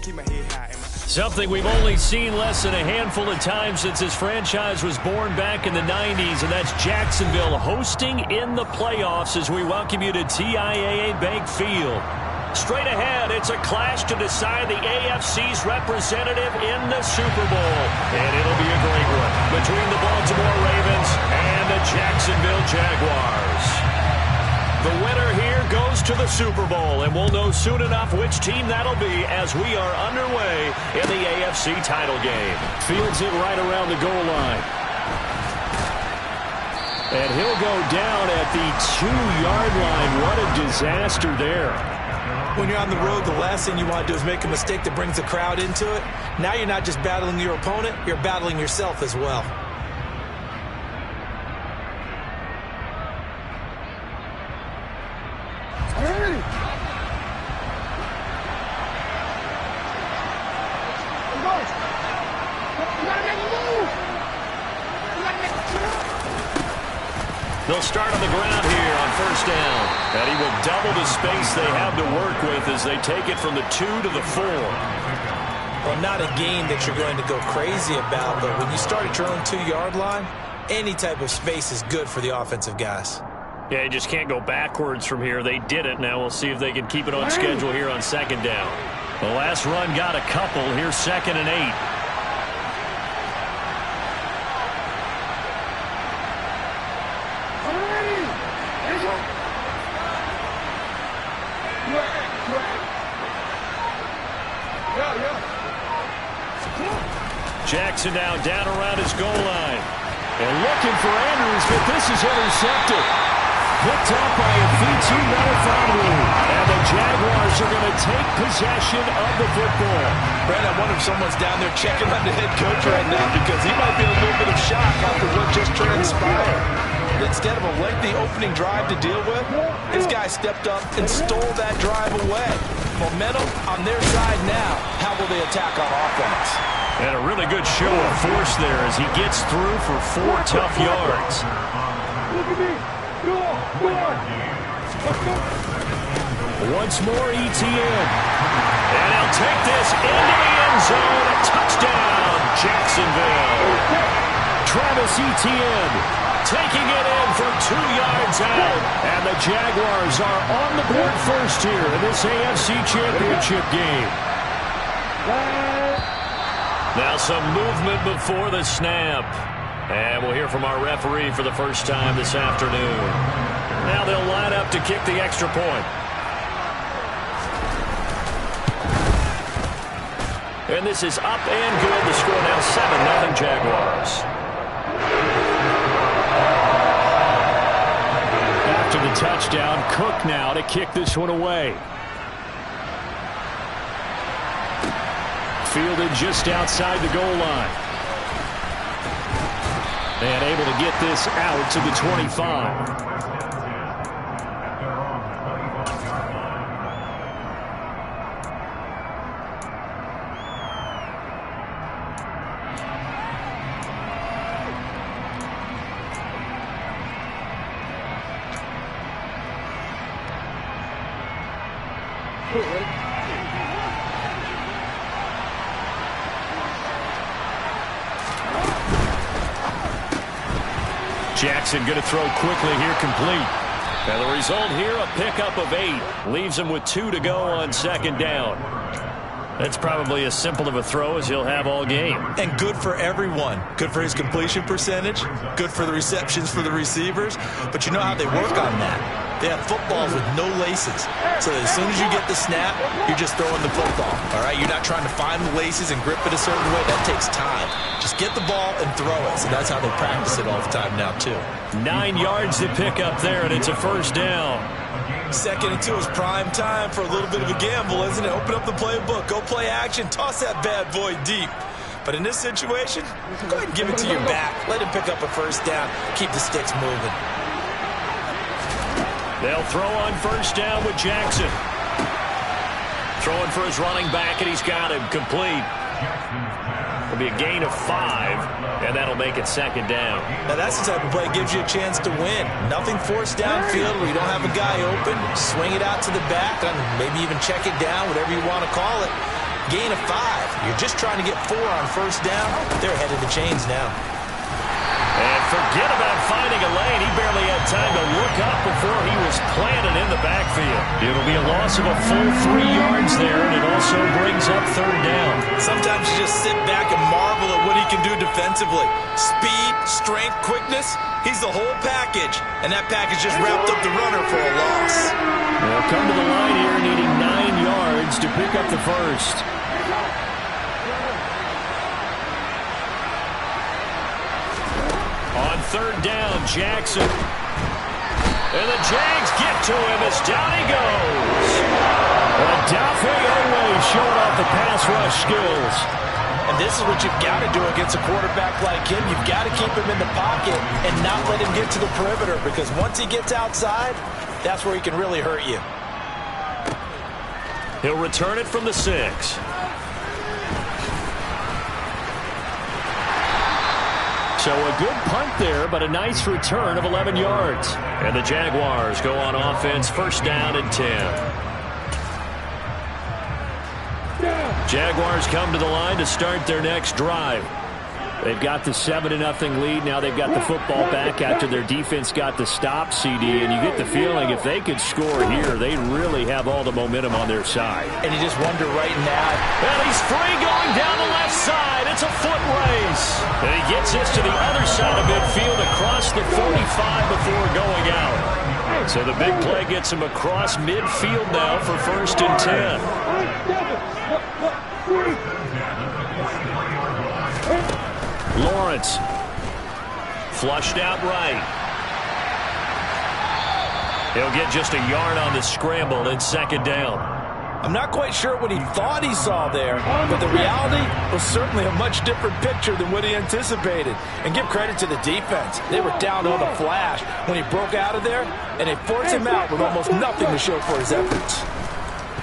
Something we've only seen less than a handful of times since this franchise was born back in the 90s, and that's Jacksonville hosting in the playoffs as we welcome you to TIAA Bank Field. Straight ahead, it's a clash to decide the AFC's representative in the Super Bowl. And it'll be a great one between the Baltimore Ravens and the Jacksonville Jaguars. The winner here goes to the Super Bowl, and we'll know soon enough which team that'll be as we are underway in the AFC title game. Fields it right around the goal line. And he'll go down at the 2-yard line. What a disaster there. When you're on the road, the last thing you want to do is make a mistake that brings the crowd into it. Now you're not just battling your opponent, you're battling yourself as well. They'll start on the ground here on first down. And he will double the space they have to work with as they take it from the 2 to the 4. Well, not a game that you're going to go crazy about, but when you start at your own 2-yard line, any type of space is good for the offensive guys. Yeah, you just can't go backwards from here. They did it. Now we'll see if they can keep it on schedule here on second down. The last run got a couple. Here's 2nd and 8. Jackson now down around his goal line. And looking for Andrews, but this is intercepted. Picked up by a V2 Melifonwu. And the Jaguars are going to take possession of the football. Brad, I wonder if someone's down there checking on the head coach right now because he might be in a little bit of shock after what just transpired. Instead of a lengthy opening drive to deal with, his guy stepped up and stole that drive away. Momentum on their side now. How will they attack on offense? And a really good show of force there as he gets through for 4 tough yards. Once more, ETN. And he'll take this into the end zone. A touchdown, Jacksonville. Travis Etienne taking it in for 2 yards out. And the Jaguars are on the board first here in this AFC Championship game. Now some movement before the snap. And we'll hear from our referee for the first time this afternoon. Now they'll line up to kick the extra point. And this is up and good. The score now 7-0 Jaguars. After the touchdown, Cook now to kick this one away. Fielded just outside the goal line. And able to get this out to the 25. Jackson going to throw quickly here, complete. And the result here, a pickup of 8. Leaves him with 2 to go on second down. That's probably as simple of a throw as he'll have all game. And good for everyone. Good for his completion percentage. Good for the receptions for the receivers. But you know how they work on that. They have footballs with no laces. So as soon as you get the snap, you're just throwing the football. All right? You're not trying to find the laces and grip it a certain way. That takes time. Just get the ball and throw it. So that's how they practice it all the time now, too. 9 yards to pick up there, and it's a first down. 2nd and 2 is prime time for a little bit of a gamble, isn't it? Open up the playbook. Go play action. Toss that bad boy deep. But in this situation, go ahead and give it to your back. Let him pick up a first down. Keep the sticks moving. They'll throw on first down with Jackson. Throwing for his running back, and he's got him complete. It'll be a gain of 5, and that'll make it second down. Now that's the type of play that gives you a chance to win. Nothing forced downfield where you don't have a guy open. Swing it out to the back, and maybe even check it down, whatever you want to call it. gain of 5. You're just trying to get 4 on first down. They're headed to chains now. And forget about finding a lane. He barely had time to look up before he was planted in the backfield. It'll be a loss of a full 3 yards there, and it also brings up third down. Sometimes you just sit back and marvel at what he can do defensively. Speed, strength, quickness. He's the whole package, and that package just wrapped up the runner for a loss. They'll come to the line here needing 9 yards to pick up the first. On third down, Jackson. And the Jags get to him as down he goes. Odafe Oweh showing off the pass rush skills. And this is what you've got to do against a quarterback like him. You've got to keep him in the pocket and not let him get to the perimeter, because once he gets outside, that's where he can really hurt you. He'll return it from the 6. So a good punt there, but a nice return of 11 yards. And the Jaguars go on offense, first down and 10. Jaguars come to the line to start their next drive. They've got the 7-0 lead. Now they've got the football back after their defense got the stop, CD. And you get the feeling if they could score here, they really have all the momentum on their side. And you just wonder right now. And he's free going down the left side. It's a foot race. And he gets this to the other side of midfield across the 45 before going out. So the big play gets him across midfield now for first and 10. Lawrence. Flushed out right. He'll get just a yard on the scramble in second down. I'm not quite sure what he thought he saw there, but the reality was certainly a much different picture than what he anticipated. And give credit to the defense. They were down on the flash when he broke out of there, and they forced him out with almost nothing to show for his efforts.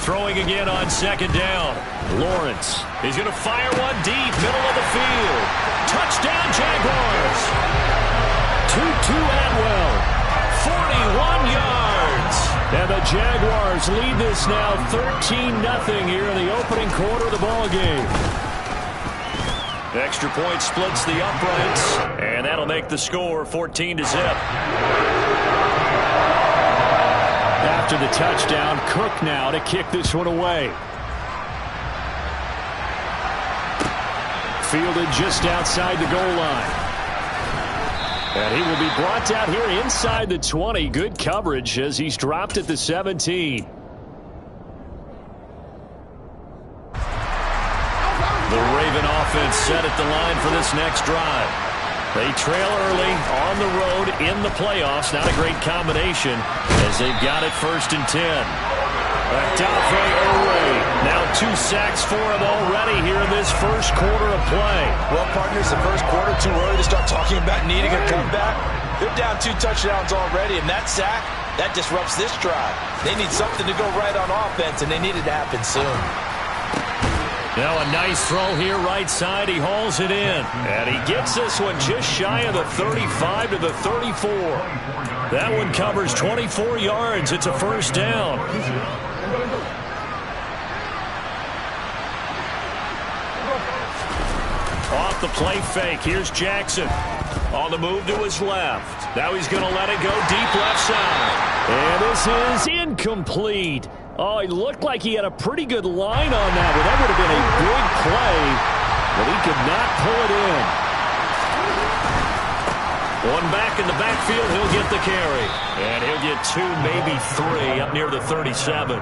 Throwing again on second down. Lawrence. He's going to fire one deep, middle of the field. Touchdown, Jaguars. Tutu Atwell. 41 yards. And the Jaguars lead this now 13-0 here in the opening quarter of the ball game. Extra point splits the uprights, and that'll make the score 14-0. After the touchdown, Cook now to kick this one away. Fielded just outside the goal line. And he will be brought down here inside the 20. Good coverage as he's dropped at the 17. The Raven offense set at the line for this next drive. They trail early on the road in the playoffs. Not a great combination as they've got it first and 10. Odafe Oweh. Now 2 sacks for him already here in this first quarter of play. Well, partners, the first quarter, too early to start talking about needing a comeback. They're down 2 touchdowns already, and that sack, that disrupts this drive. They need something to go right on offense, and they need it to happen soon. Now a nice throw here right side. He hauls it in. And he gets this one just shy of the 35 to the 34. That one covers 24 yards. It's a first down. Off the play fake. Here's Jackson. On the move to his left. Now he's going to let it go deep left side. And this is incomplete. Oh, it looked like he had a pretty good line on that. Well, that would have been a big play, but he could not pull it in. One back in the backfield, he'll get the carry. And he'll get 2, maybe 3 up near the 37.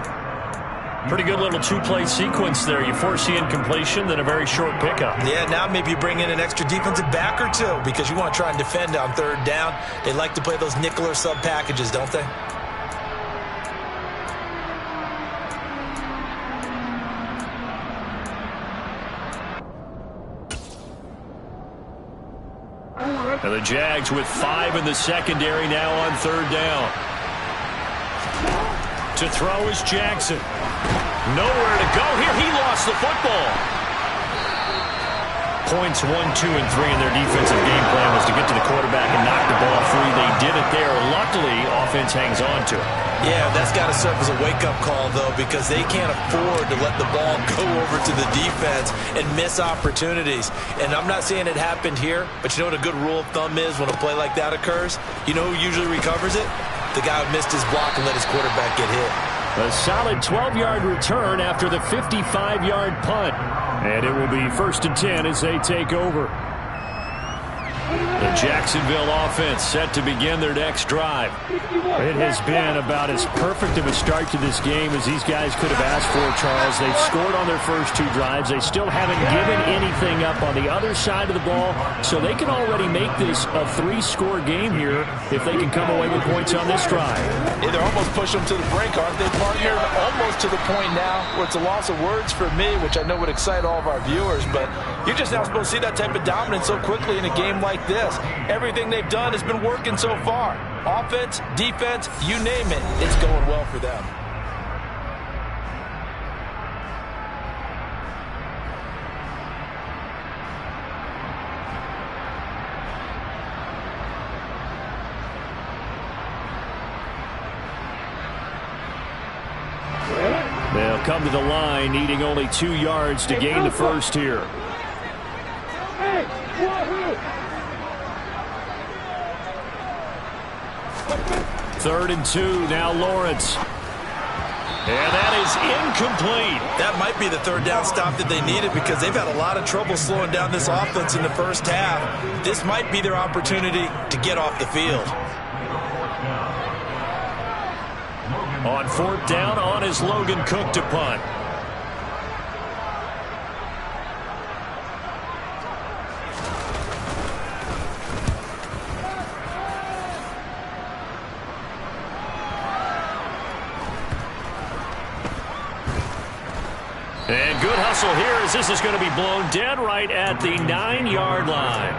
Pretty good little 2-play sequence there. You force the incompletion, then a very short pickup. Yeah, now maybe you bring in an extra defensive back or 2 because you want to try and defend on third down. They like to play those nickel or sub packages, don't they? And the Jags with 5 in the secondary now on third down. To throw is Jackson. Nowhere to go here. He lost the football. points 1, 2, and 3 in their defensive game plan was to get to the quarterback and knock the ball free. They did it there. Luckily, offense hangs on to it. Yeah, that's got to serve as a wake-up call, though, because they can't afford to let the ball go over to the defense and miss opportunities. And I'm not saying it happened here, but you know what a good rule of thumb is when a play like that occurs? You know who usually recovers it? The guy who missed his block and let his quarterback get hit. A solid 12-yard return after the 55-yard punt. And it will be 1st and 10 as they take over. The Jacksonville offense set to begin their next drive. It has been about as perfect of a start to this game as these guys could have asked for, Charles. They've scored on their first 2 drives. They still haven't given anything up on the other side of the ball, so they can already make this a 3-score game here if they can come away with points on this drive. Yeah, they're almost pushing them to the brink, aren't they, partner? Almost to the point now where it's a loss of words for me, which I know would excite all of our viewers, but you're just not supposed to see that type of dominance so quickly in a game like this. Everything they've done has been working so far. Offense, defense, you name it, it's going well for them. They'll come to the line needing only 2 yards to gain the first here. Third and 2, now Lawrence. And that is incomplete. That might be the 3rd down stop that they needed because they've had a lot of trouble slowing down this offense in the first half. This might be their opportunity to get off the field. On 4th down, on is Logan Cook to punt. And good hustle here as this is going to be blown dead right at the 9-yard line.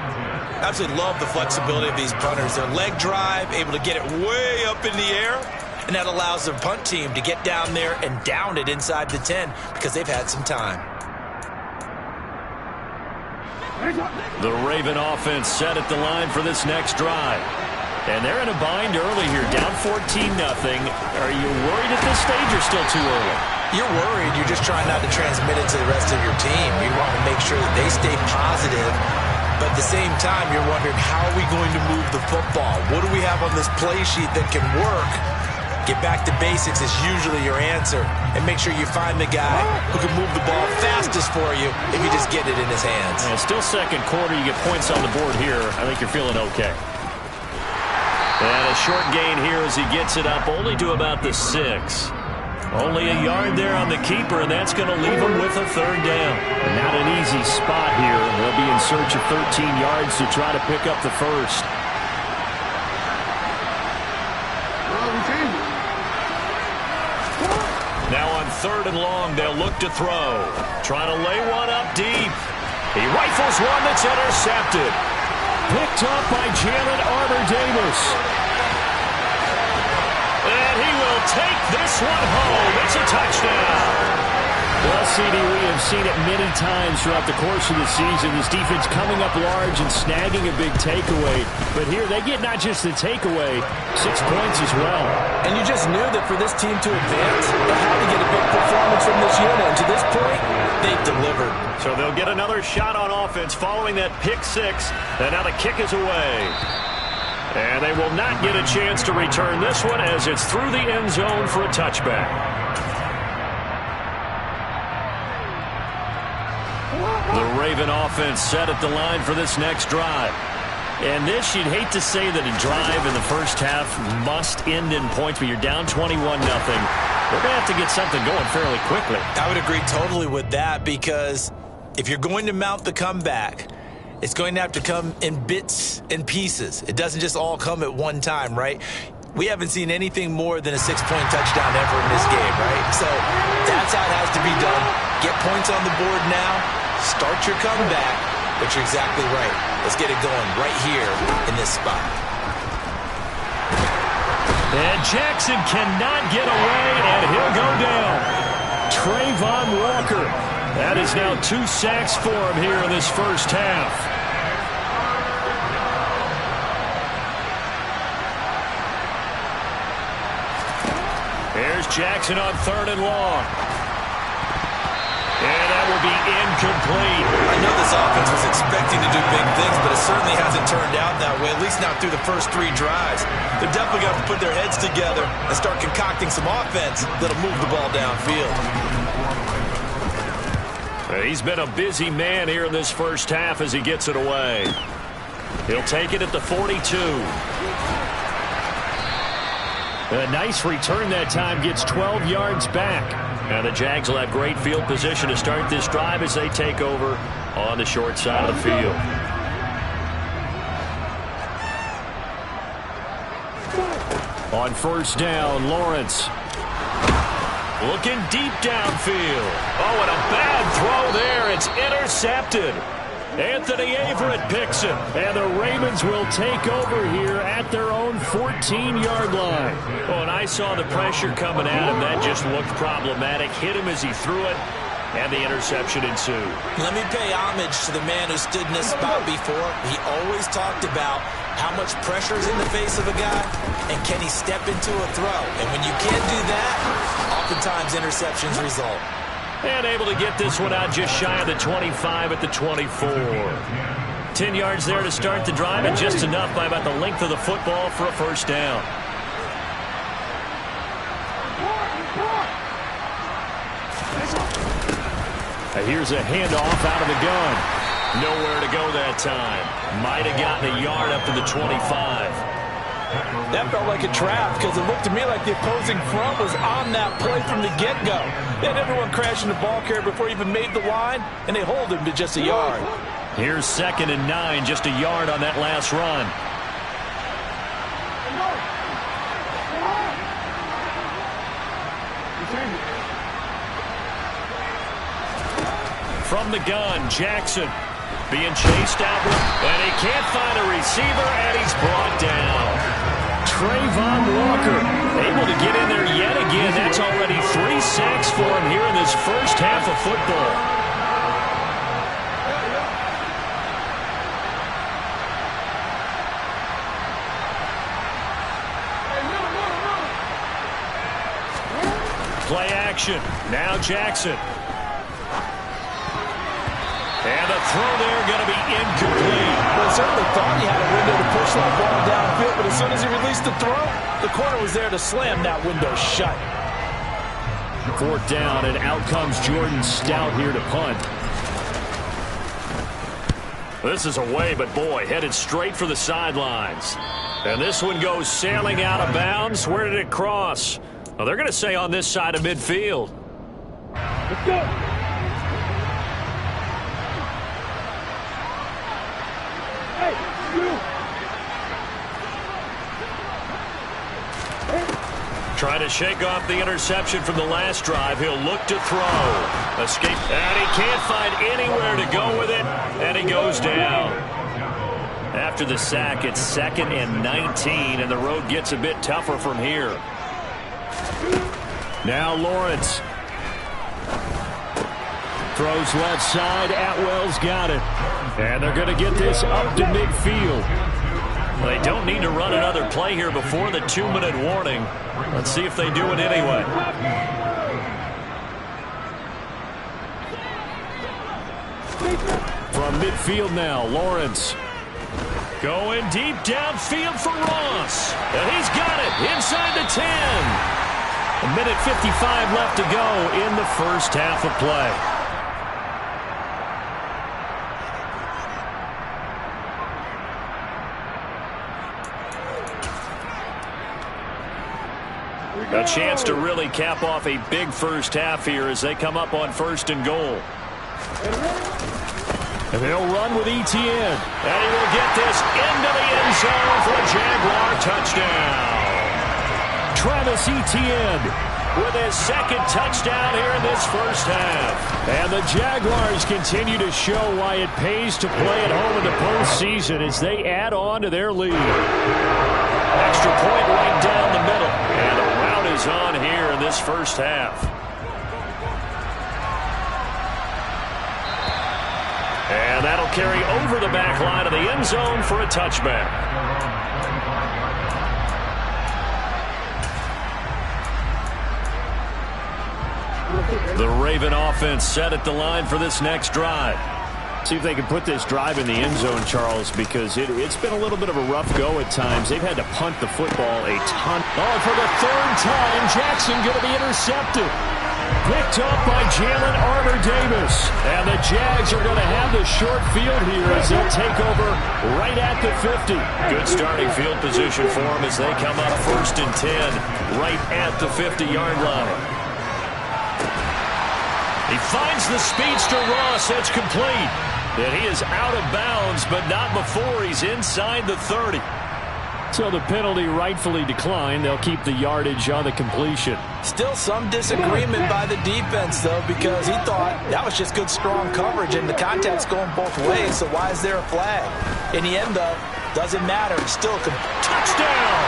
Absolutely love the flexibility of these punters. Their leg drive, able to get it way up in the air, and that allows their punt team to get down there and down it inside the 10 because they've had some time. The Raven offense set at the line for this next drive. And they're in a bind early here, down 14-0. Are you worried at this stage or still too early? You're worried. You're just trying not to transmit it to the rest of your team. You want to make sure that they stay positive. But at the same time, you're wondering, how are we going to move the football? What do we have on this play sheet that can work? Get back to basics is usually your answer. And make sure you find the guy who can move the ball fastest for you if you just get it in his hands. Yeah, still second quarter. You get points on the board here. I think you're feeling okay. And a short gain here as he gets it up only to about the 6. Only a yard there on the keeper, and that's going to leave him with a 3rd down. Not an easy spot here. They'll be in search of 13 yards to try to pick up the first. Now on 3rd and long, they'll look to throw. Trying to lay one up deep. He rifles one that's intercepted. Picked up by Jalen Armour-Davis. And he will take this one home. It's a touchdown. Well, CD, we have seen it many times throughout the course of the season. This defense coming up large and snagging a big takeaway. But here they get not just the takeaway, 6 points as well. And you just knew that for this team to advance, they had to get a big performance from this unit. And to this point, they've delivered. So they'll get another shot on offense following that pick 6. And now the kick is away. And they will not get a chance to return this one as it's through the end zone for a touchback. The Raven offense set at the line for this next drive. And this, you'd hate to say that a drive in the first half must end in points, but you're down 21-0. They're going to have to get something going fairly quickly. I would agree totally with that, because if you're going to mount the comeback, it's going to have to come in bits and pieces. It doesn't just all come at one time, right? We haven't seen anything more than a 6-point touchdown ever in this game, right? So that's how it has to be done. Get points on the board now. Start your comeback. But you're exactly right. Let's get it going right here in this spot. And Jackson cannot get away, and he'll go down. Trayvon Walker. That is now 2 sacks for him here in this first half. Here's Jackson on 3rd and long. And that will be incomplete. I know this offense was expecting to do big things, but it certainly hasn't turned out that way, at least not through the first 3 drives. They're definitely going to have to put their heads together and start concocting some offense that'll move the ball downfield. He's been a busy man here in this first half as he gets it away. He'll take it at the 42. A nice return that time, gets 12 yards back. Now the Jags will have great field position to start this drive as they take over on the short side of the field. On first down, Lawrence. Looking deep downfield. Oh, and a bad throw there. It's intercepted. Anthony Averett picks it. And the Ravens will take over here at their own 14-yard line. Oh, and I saw the pressure coming at him. That just looked problematic. Hit him as he threw it, and the interception ensued. Let me pay homage to the man who stood in this spot before. He always talked about how much pressure is in the face of a guy, and can he step into a throw. And when you can't do that, oftentimes interceptions result. And able to get this one out just shy of the 25 at the 24. 10 yards there to start the drive, and just enough by about the length of the football for a first down. Here's a handoff out of the gun. Nowhere to go that time. Might have gotten a yard up to the 25. That felt like a trap because it looked to me like the opposing front was on that play from the get-go. They had everyone crashing the ball carrier before he even made the line, and they hold him to just a yard. Here's 2nd and 9, just a yard on that last run. From the gun, Jackson being chased outward, and he can't find a receiver, and he's brought down. Trayvon Walker able to get in there yet again. That's already 3 sacks for him here in this first half of football. Play action. Now Jackson. And the throw there going to be incomplete. Well, certainly thought he had a window to push that ball downfield, but as soon as he released the throw, the corner was there to slam that window shut. 4th down, and out comes Jordan Stout here to punt. This is away, but boy, headed straight for the sidelines. And this one goes sailing out of bounds. Where did it cross? Well, they're going to say on this side of midfield. Let's go. Trying to shake off the interception from the last drive. He'll look to throw. Escape. And he can't find anywhere to go with it. And he goes down. After the sack, it's 2nd and 19. And the road gets a bit tougher from here. Now Lawrence. Throws left side. Atwell's got it. And they're going to get this up to midfield. They don't need to run another play here before the 2-minute warning. Let's see if they do it anyway. From midfield now, Lawrence. Going deep downfield for Ross. And he's got it inside the 10. 1:55 left to go in the first half of play. A chance to really cap off a big first half here as they come up on 1st and goal. And they'll run with Etienne. And he will get this into the end zone for a Jaguar touchdown. Travis Etienne with his 2nd touchdown here in this first half. And the Jaguars continue to show why it pays to play at home in the postseason as they add on to their lead. Extra point right down the middle. And a rout is on here in this first half. That'll carry over the back line of the end zone for a touchback. The Raven offense set at the line for this next drive. See if they can put this drive in the end zone, Charles, because it's been a little bit of a rough go at times. They've had to punt the football a ton. Oh, for the third time, Jackson going to be intercepted. Picked up by Jalen Armour-Davis. And the Jags are going to have the short field here as they'll take over right at the 50. Good starting field position for them as they come up 1st and 10 right at the 50-yard line. He finds the speedster Ross. That's complete. And he is out of bounds, but not before he's inside the 30. So the penalty rightfully declined. They'll keep the yardage on the completion. Still some disagreement by the defense, though, because he thought that was just good, strong coverage, and the contact's going both ways, so why is there a flag? In the end, though, doesn't matter. Still a touchdown!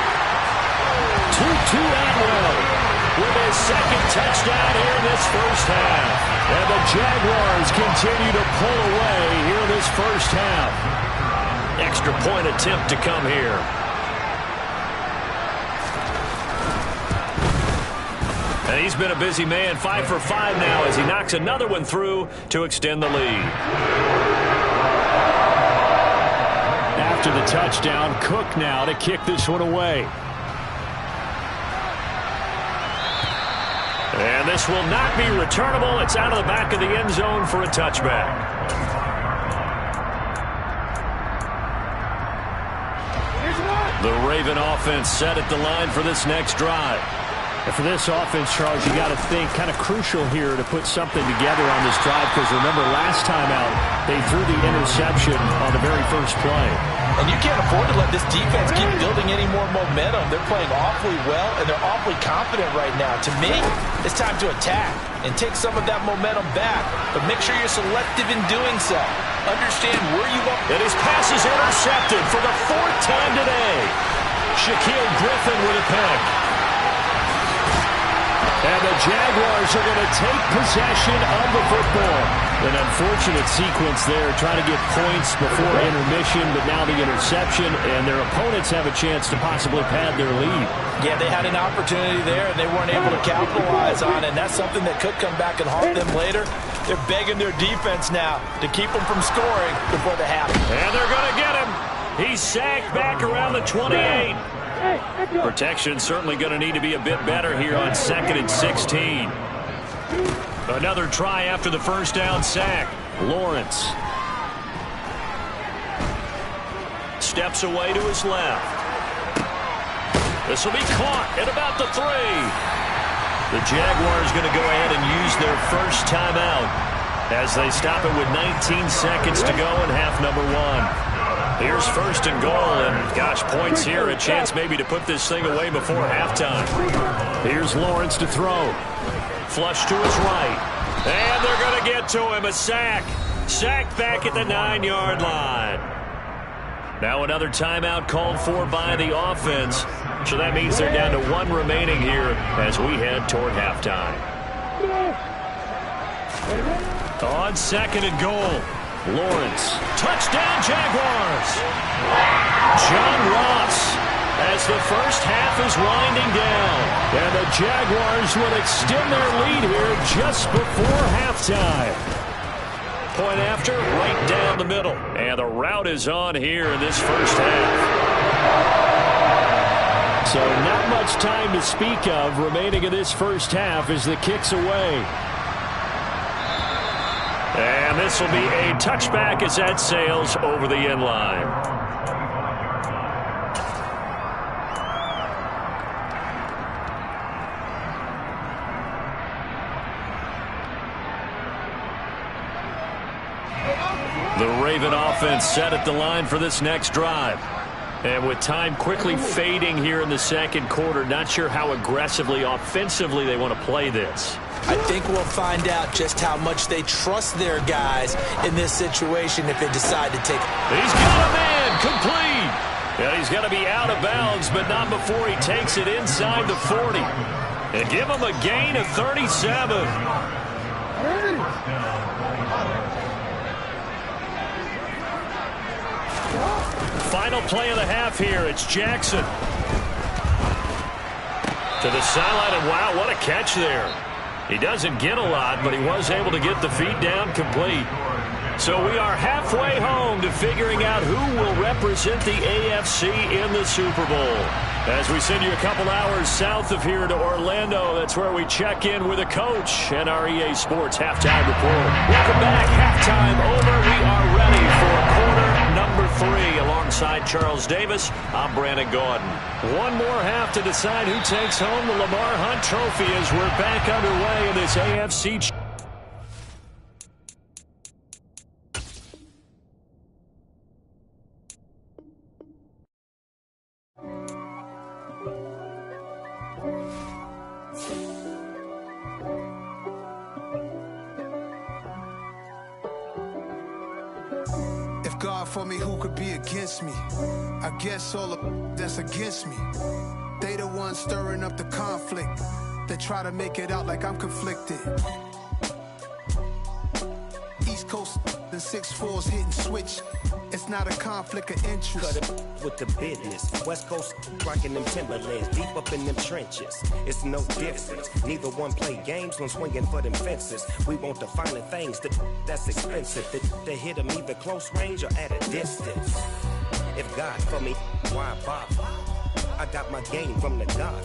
Tutu Atwell with his second touchdown here in this first half. And the Jaguars continue to pull away here in this first half. Extra point attempt to come here. And he's been a busy man, 5 for 5 now as he knocks another one through to extend the lead. After the touchdown, Cook now to kick this one away. And this will not be returnable. It's out of the back of the end zone for a touchback. The Raven offense set at the line for this next drive. And for this offense, Charles, you got to think kind of crucial here to put something together on this drive, because remember last time out they threw the interception on the very first play. And you can't afford to let this defense keep building any more momentum. They're playing awfully well, and they're awfully confident right now. To me, it's time to attack and take some of that momentum back, but make sure you're selective in doing so. Understand where you want. And his pass is intercepted for the 4th time today. Shaquille Griffin with a pick. And the Jaguars are going to take possession of the football. An unfortunate sequence there, trying to get points before intermission, but now the interception, and their opponents have a chance to possibly pad their lead. Yeah, they had an opportunity there, and they weren't able to capitalize on it, and that's something that could come back and haunt them later. They're begging their defense now to keep them from scoring before the half. And they're going to get him. He's sacked back around the 28. Protection certainly going to need to be a bit better here on 2nd and 16. Another try after the first down sack. Lawrence steps away to his left. This will be caught at about the 3. The Jaguars going to go ahead and use their first timeout as they stop it with 19 seconds to go in half number 1. Here's 1st and goal, and gosh, points here, a chance maybe to put this thing away before halftime. Here's Lawrence to throw. Flush to his right. And they're going to get to him, a sack. Sacked back at the 9-yard line. Now another timeout called for by the offense. So that means they're down to 1 remaining here as we head toward halftime. On 2nd and goal. Lawrence. Touchdown, Jaguars. John Ross as the first half is winding down. And the Jaguars will extend their lead here just before halftime. Point after, right down the middle. And the route is on here in this first half. So not much time to speak of remaining in this first half as the kick's away. And this will be a touchback as that sails over the end line. The Raven offense set at the line for this next drive. And with time quickly fading here in the second quarter, not sure how aggressively, offensively they want to play this. I think we'll find out just how much they trust their guys in this situation if they decide to take it. He's got a man, complete. And he's going to be out of bounds, but not before he takes it inside the 40. And give him a gain of 37. Final play of the half here. It's Jackson. To the sideline, and wow, what a catch there. He doesn't get a lot, but he was able to get the feet down complete. So we are halfway home to figuring out who will represent the AFC in the Super Bowl. As we send you a couple hours south of here to Orlando, that's where we check in with a coach and our EA Sports Halftime Report. Welcome back. Halftime over. We are ready for quarter number 3. Alongside Charles Davis, I'm Brandon Gaudin. One more half to decide who takes home the Lamar Hunt Trophy as we're back underway in this AFC. God for me, who could be against me? I guess all of that's against me. They the ones stirring up the conflict. They try to make it out like I'm conflicted. East Coast and 6'4's hitting switch. It's not a conflict of interest. Cut it with the business. West Coast rocking them Timberlands, deep up in them trenches. It's no difference. Neither one play games when swinging for them fences. We want the finer things that's expensive. To hit them either close range or at a distance. If God for me, why bother? I got my game from the God.